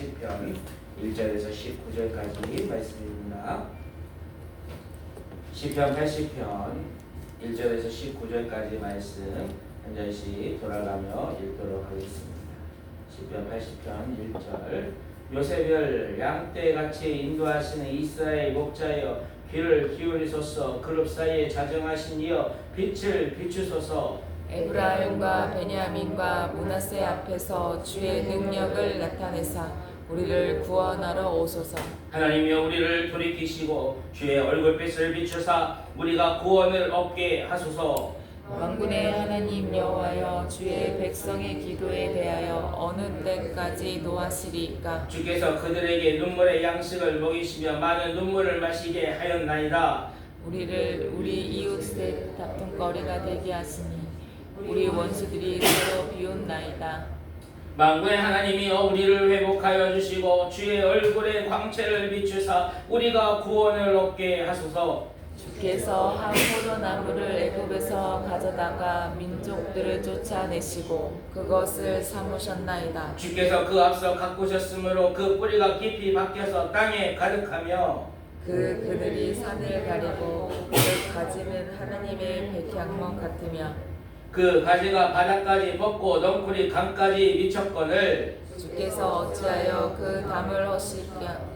80편 1절에서 19절까지 말씀입니다. 시편 80편 1절에서 19절까지 말씀 한 절씩 돌아가며 읽도록 하겠습니다. 시편 80편 1절 요새별 양떼같이 인도하시는 이스라엘 목자여 귀를 기울이소서. 그룹 사이에 자정하신 이여 빛을 비추소서. 에브라임과 베냐민과 므낫세 앞에서 주의 능력을 나타내사 우리를 구원하러 오소서. 하나님이여 우리를 돌이키시고 주의 얼굴빛을 비추사 우리가 구원을 얻게 하소서. 만군의 하나님 여호와여 주의 백성의 기도에 대하여 어느 때까지 노하시리까? 주께서 그들에게 눈물의 양식을 먹이시며 많은 눈물을 마시게 하였나이다. 우리를 우리 이웃의 다툼거리가 되게 하시니 우리 원수들이 서로 비웃나이다. 만군의 하나님이여 우리를 회복하여 주시고 주의 얼굴에 광채를 비추사 우리가 구원을 얻게 하소서. 주께서 한 포도나무를 애굽에서 가져다가 민족들을 쫓아내시고 그것을 삼으셨나이다. 주께서 그 앞서 가꾸셨으므로 그 뿌리가 깊이 박혀서 땅에 가득하며 그들이 산을 가리고 그 가지는 하나님의 백향목 같으며 그 가지가 바닥까지 뻗고 넝쿨이 강까지 미쳤거늘 주께서 어찌하여 그 담을 허시랴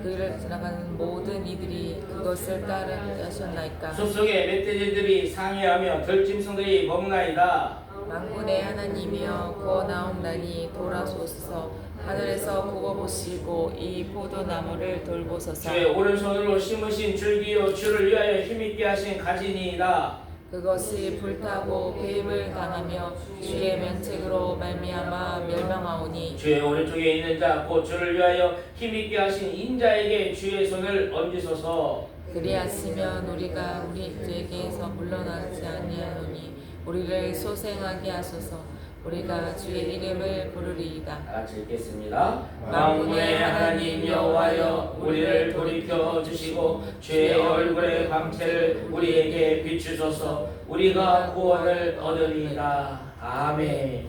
그를 지나가는 모든 이들이 그것을 따르셨나이까? 숲속에 멧돼지들이 상해하며 들짐승들이 먹나이다. 만군의 하나님이여 구원하옵나니 돌아소서. 하늘에서 굽어보시고 이 포도나무를 돌보소서. 주의 오른손으로 심으신 줄기로 주를 위하여 힘있게 하신 가지니이다. 그것이 불타고 배임을 당하며 주의 면책으로 말미암아 멸망하오니 주의 오른쪽에 있는 자 곧 주를 위하여 힘있게 하신 인자에게 주의 손을 얹으소서. 그리하시면 우리가 우리 죄에게서 물러나지 아니하노니 우리를 소생하게 하소서. 우리가 주의 이름을 부르리이다. 다 같이 읽겠습니다. 만군의 하나님 여호와여 우리를 돌이켜 주시고 주의 얼굴의 광채를 우리에게 비추소서. 우리가 구원을 얻으리이다. 아멘.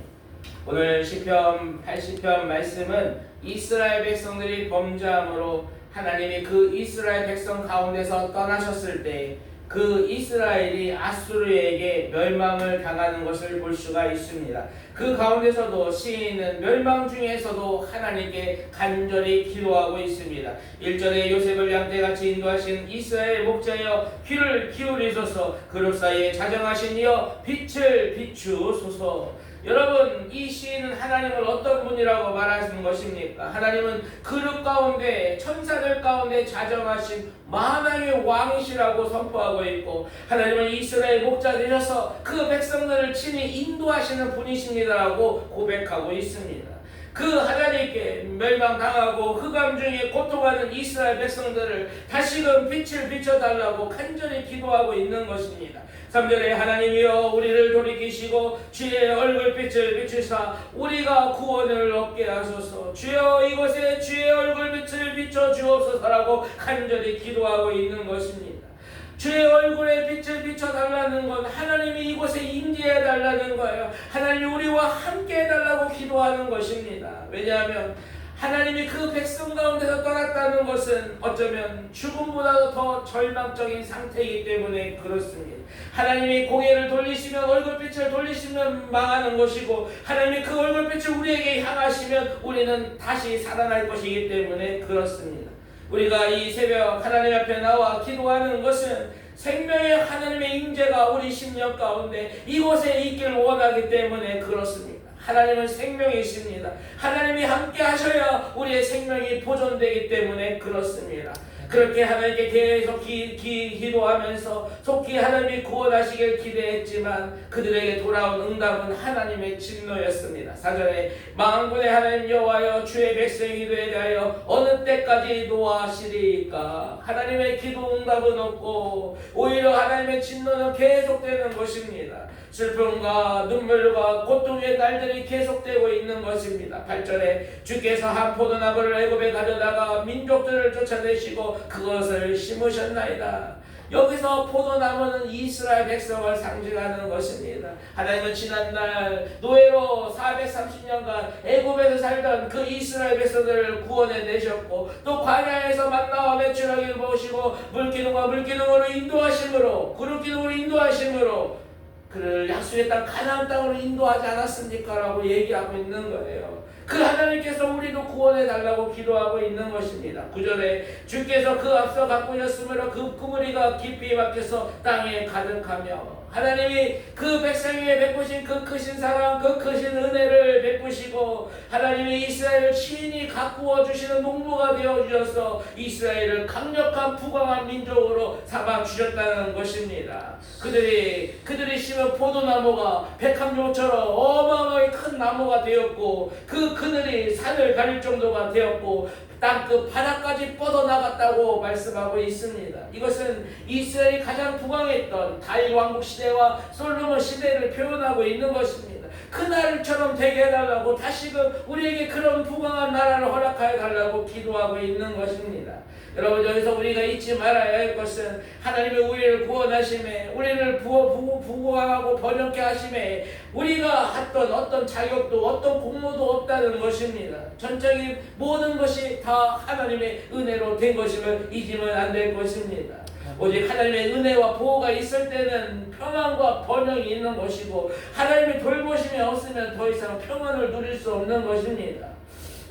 오늘 시편 80편 말씀은 이스라엘 백성들이 범죄함으로 하나님이 그 이스라엘 백성 가운데서 떠나셨을 때 그 이스라엘이 아수르에게 멸망을 당하는 것을 볼 수가 있습니다. 그 가운데서도 시인은 멸망 중에서도 하나님께 간절히 기도하고 있습니다. 1절에 요셉을 양떼같이 인도하신 이스라엘 목자여 귀를 기울이소서. 그룹 사이에 자정하신 이여 빛을 비추소서. 여러분, 이 시인은 하나님을 어떤 분이라고 말하시는 것입니까? 하나님은 그룹 가운데 천사들 가운데 자정하신 만왕의 왕이시라고 선포하고 있고 하나님은 이스라엘 목자 되셔서 그 백성들을 친히 인도하시는 분이십니다라고 고백하고 있습니다. 그 하나님께 멸망당하고 흑암 중에 고통하는 이스라엘 백성들을 다시금 빛을 비춰달라고 간절히 기도하고 있는 것입니다. 3절에 하나님이여 우리를 돌이키시고 주의 얼굴빛을 비추사 우리가 구원을 얻게 하소서. 주여 이곳에 주의 얼굴빛을 비춰 주옵소서라고 간절히 기도하고 있는 것입니다. 주의 얼굴에 빛을 비춰달라는 건 하나님이 이곳에 임재해달라는 거예요. 하나님이 우리와 함께 해달라고 기도하는 것입니다. 왜냐하면 하나님이 그 백성 가운데서 떠났다는 것은 어쩌면 죽음보다도 더 절망적인 상태이기 때문에 그렇습니다. 하나님이 고개를 돌리시면 얼굴빛을 돌리시면 망하는 것이고 하나님이 그 얼굴빛을 우리에게 향하시면 우리는 다시 살아날 것이기 때문에 그렇습니다. 우리가 이 새벽 하나님 앞에 나와 기도하는 것은 생명의 하나님의 임재가 우리 심령 가운데 이곳에 있기를 원하기 때문에 그렇습니다. 하나님은 생명이십니다. 하나님이 함께 하셔야 우리의 생명이 보존되기 때문에 그렇습니다. 그렇게 하나님께 계속 기도하면서 속히 하나님이 구원하시길 기대했지만 그들에게 돌아온 응답은 하나님의 진노였습니다. 4절에 만군의 하나님 여호와여 주의 백성의 기도에 대하여 어느 때까지 노하시리까? 하나님의 기도 응답은 없고 오히려 하나님의 진노는 계속되는 것입니다. 슬픔과 눈물과 고통의 날들이 계속되고 있는 것입니다. 8절에 주께서 한 포도나무를 애굽에 가져다가 민족들을 쫓아내시고 그것을 심으셨나이다. 여기서 포도나무는 이스라엘 백성을 상징하는 것입니다. 하나님은 지난날 노예로 430년간 애굽에서 살던 그 이스라엘 백성들을 구원해 내셨고 또 광야에서 만나와 메추라기를 보시고 물기둥과 물기둥으로 인도하심으로 구름기둥으로 인도하심으로 그를 약속의 땅 가나안 땅으로 인도하지 않았습니까? 라고 얘기하고 있는 거예요. 그 하나님께서 우리도 구원해 달라고 기도하고 있는 것입니다. 9절에 주께서 그 앞서 가꾸셨으므로 그 그물이가 깊이 박혀서 땅에 가득하며 하나님이 그 백성에게 베푸신 그 크신 사랑, 그 크신 은혜를 베푸시고 하나님이 이스라엘을 친히 가꾸어 주시는 농부가 되어 주셔서 이스라엘을 강력한 부강한 민족으로 삼아 주셨다는 것입니다. 그들이 심은 포도나무가 백합묘처럼 어마어마하게 큰 나무가 되었고 그 그늘이 산을 가릴 정도가 되었고 땅끝 바닥까지 뻗어나갔다고 말씀하고 있습니다. 이것은 이스라엘이 가장 부강했던 다윗 왕국 시대와 솔로몬 시대를 표현하고 있는 것입니다. 그날처럼 되게 해달라고 다시금 우리에게 그런 부강한 나라를 허락하여 달라고 기도하고 있는 것입니다. 여러분 여기서 우리가 잊지 말아야 할 것은 하나님의 우리를 구원하심에 우리를 부강하고 번영케 하심에 우리가 했던 어떤 자격도 어떤 공로도 없다는 것입니다. 전적인 모든 것이 다 하나님의 은혜로 된 것임을 잊으면 안 될 것입니다. 오직 하나님의 은혜와 보호가 있을 때는 평안과 번영이 있는 것이고 하나님의 돌보심이 없으면 더 이상 평안을 누릴 수 없는 것입니다.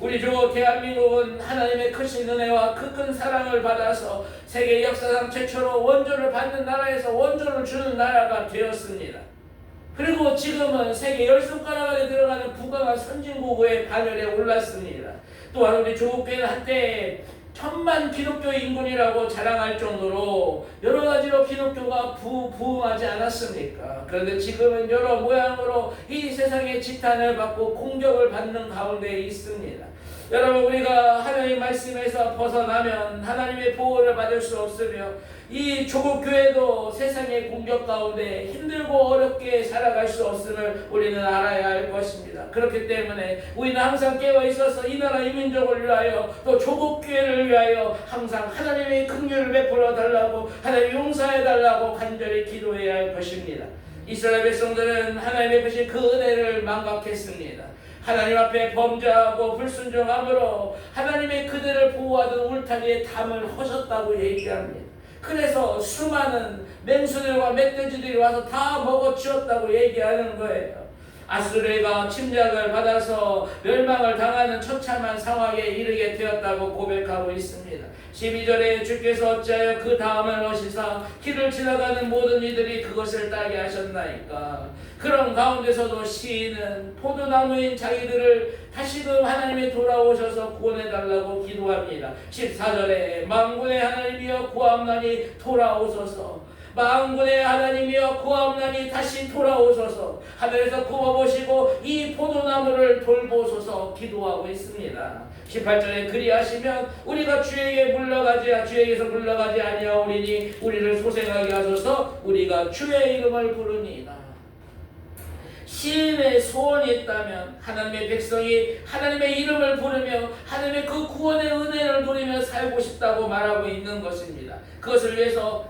우리 주 대한민국은 하나님의 크신 은혜와 그 큰 사랑을 받아서 세계 역사상 최초로 원조를 받는 나라에서 원조를 주는 나라가 되었습니다. 그리고 지금은 세계 10손가락 안에 들어가는 부강한 선진국의 반열에 올랐습니다. 또한 우리 조국교회는 한때 1000만 기독교 인군이라고 자랑할 정도로 여러 가지로 기독교가 부흥하지 않았습니까? 그런데 지금은 여러 모양으로 이 세상의 지탄을 받고 공격을 받는 가운데 있습니다. 여러분 우리가 하나님 말씀에서 벗어나면 하나님의 보호를 받을 수 없으며 이 조국교회도 세상의 공격 가운데 힘들고 어렵게 살아갈 수 없음을 우리는 알아야 할 것입니다. 그렇기 때문에 우리는 항상 깨어 있어서 이 나라 이 민족을 위하여 또 조국교회를 위하여 항상 하나님의 긍휼을 베풀어 달라고 하나님 용서해 달라고 간절히 기도해야 할 것입니다. 이스라엘 백성들은 하나님의 베푸신 그 은혜를 망각했습니다. 하나님 앞에 범죄하고 불순종함으로 하나님의 그들을 보호하던 울타리에 담을 허셨다고 얘기합니다. 그래서 수많은 맹수들과 멧돼지들이 와서 다 먹어치웠다고 얘기하는 거예요. 아수르가 침략을 받아서 멸망을 당하는 처참한 상황에 이르게 되었다고 고백하고 있습니다. 12절에 주께서 어찌하여 그 다음을 하시사 길을 지나가는 모든 이들이 그것을 따게 하셨나이까. 그런 가운데서도 시인은 포도나무인 자기들을 다시금 하나님이 돌아오셔서 구원해달라고 기도합니다. 14절에 만군의 하나님이여 구하옵나니 돌아오소서. 만군의 하나님이여 구하옵나니 다시 돌아오소서. 하늘에서 구워보시고 이 포도나무를 돌보소서 기도하고 있습니다. 18절에 그리하시면 우리가 주에게서 물러가지 아니하오리니 우리를 소생하게 하소서. 우리가 주의 이름을 부르니이다. 시인의 소원이 있다면 하나님의 백성이 하나님의 이름을 부르며 하나님의 그 구원의 은혜를 누리며 살고 싶다고 말하고 있는 것입니다. 그것을 위해서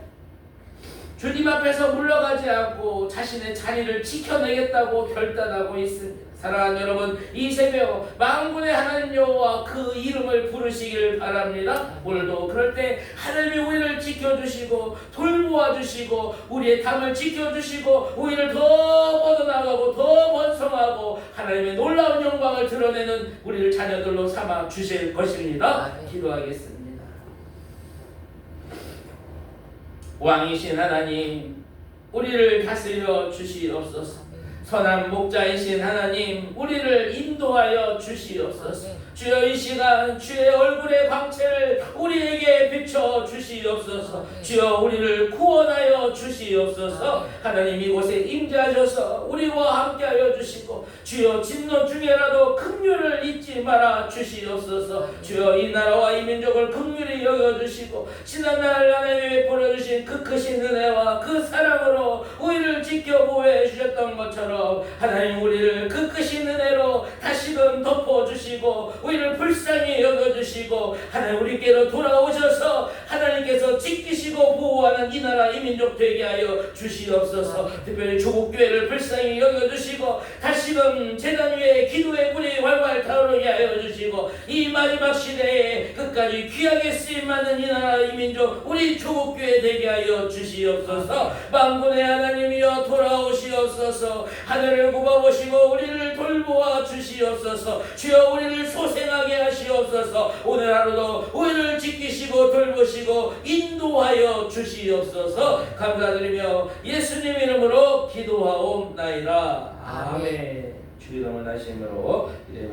주님 앞에서 물러가지 않고 자신의 자리를 지켜내겠다고 결단하고 있습니다. 사랑하는 여러분, 이 새벽 만군의 하나님 여호와 그 이름을 부르시길 바랍니다. 오늘도 그럴 때 하나님이 우리를 지켜주시고 돌보아주시고 우리의 담을 지켜주시고 우리를 더 뻗어나가고 더 번성하고 하나님의 놀라운 영광을 드러내는 우리를 자녀들로 삼아 주실 것입니다. 기도하겠습니다. 왕이신 하나님, 우리를 다스려 주시옵소서. 선한 목자이신 하나님, 우리를 인도하여 주시옵소서. 주여 이 시간 주의 얼굴의 광채를 우리에게 비춰 주시옵소서. 주여 우리를 구원하여 주시옵소서. 하나님 이곳에 임재하셔서 우리와 함께하여 주시고 주여 진노 중에라도 긍휼을 잊지 말아 주시옵소서. 주여 이 나라와 이 민족을 긍휼히 여겨주시고 지난날 하나님이 베풀어 주신 그 크신 은혜와 그 사랑으로 우리를 지켜 보호해 주셨던 것처럼 하나님 우리를 그 크신 은혜로 다시금 덮어주시고 우리를 불쌍히 여겨주시고 하나님 우리께로 돌아오셔서 하나님께서 지키시고 보호 구하는 이 나라 이 민족 되게 하여 주시옵소서. 특별히 조국교회를 불쌍히 여겨주시고 다시금 재단 위에 기도의 불이 활활 타오르게 하여 주시고 이 마지막 시대에 끝까지 귀하게 쓰임받는 이 나라 이 민족 우리 조국교회 되게 하여 주시옵소서. 만군의 하나님이여 돌아오시옵소서. 하늘을 굽어보시고 우리를 돌보아 주시옵소서. 주여 우리를 소생하게 하시옵소서. 오늘 하루도 우리를 지키시고 돌보시고 인도하여 주시옵소서. 감사드리며 예수님 이름으로 기도하옵나이다. 아멘. 주 이름을 다시 힘으로